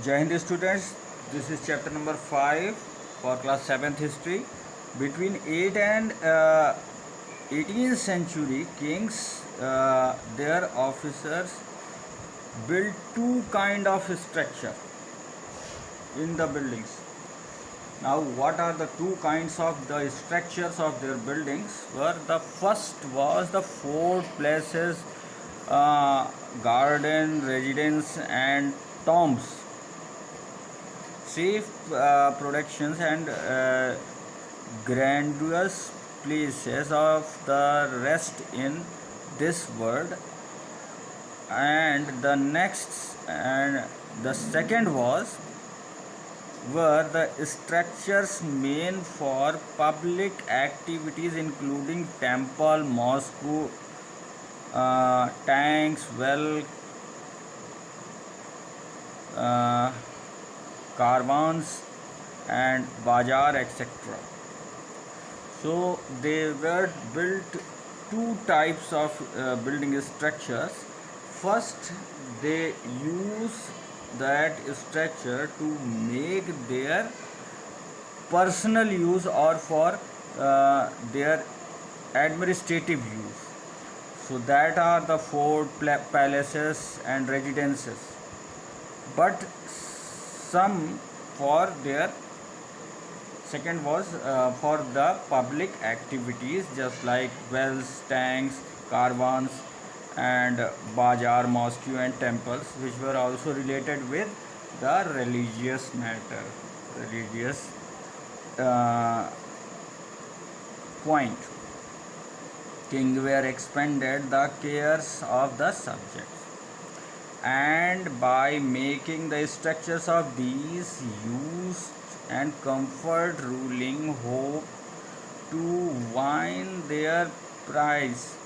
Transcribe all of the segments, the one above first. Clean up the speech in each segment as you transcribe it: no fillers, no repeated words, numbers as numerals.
Jai Hind students, this is chapter number 5 for class 7th history. Between 8 and 18th century, kings, their officers built two kind of structure in the buildings. Now, what are the two kinds of the structures of their buildings? Where the first was the fort places, garden, residence, and tombs. Safe productions and grandiose places of the rest in this world. And the next and the second was were the structures meant for public activities including temple, mosque, tanks, well, uh, caravans, and bazaar, etc. So they were built two types of building structures. First, they use that structure to make their personal use or for their administrative use. So that are the fort, palaces, and residences. But some for their second was for the public activities just like wells, tanks, caravans, and bazaar, mosque, and temples, which were also related with the religious matter, religious uh, point. King were expanded the cares of the subjects, and by making the structures of these used and comfort ruling hope to win their prize.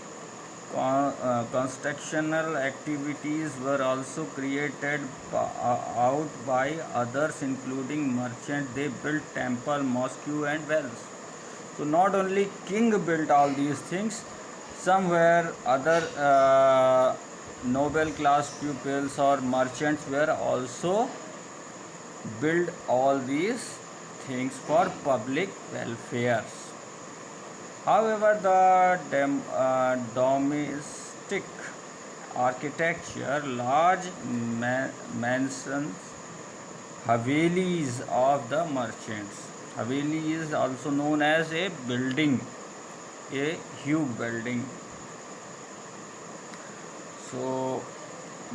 Constructional activities were also created out by others including merchants. They built temple, mosque, and wells. So not only king built all these things, some were other noble class pupils or merchants were also build all these things for public welfare. However, the domestic architecture, large mansions, havelis of the merchants. Haveli is also known as a building, a huge building. So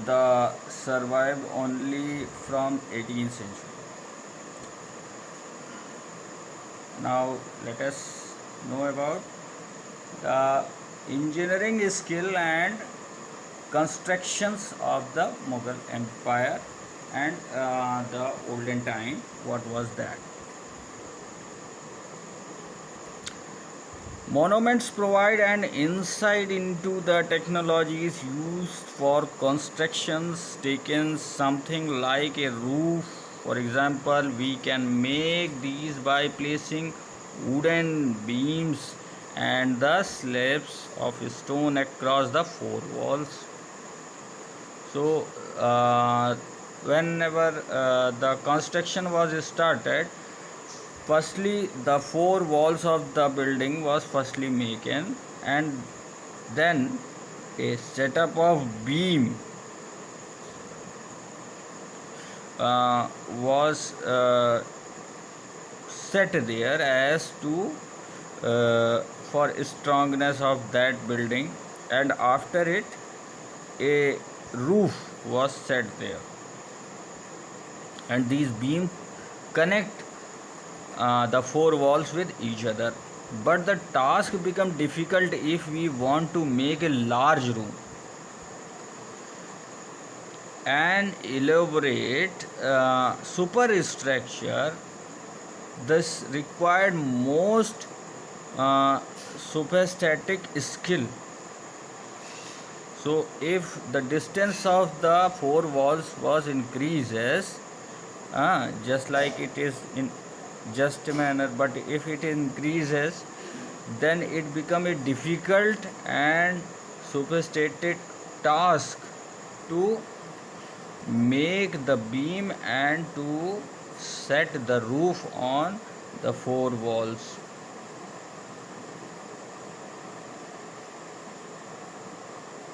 the survived only from 18th century. Now let us know about the engineering skill and constructions of the Mughal Empire and the olden time. What was that? Monuments provide an insight into the technologies used for constructions. Taken something like a roof, for example, we can make these by placing wooden beams and the slabs of stone across the four walls. So, whenever the construction was started, firstly the four walls of the building was firstly making, and then a setup of beam was set there as to for strongness of that building, and after it a roof was set there, and these beams connect the four walls with each other. But the task becomes difficult if we want to make a large room. An elaborate superstructure this required most superstatic skill. So if the distance of the four walls was increases, just like it is in just a manner, but if it increases, then it become a difficult and sophisticated task to make the beam and to set the roof on the four walls.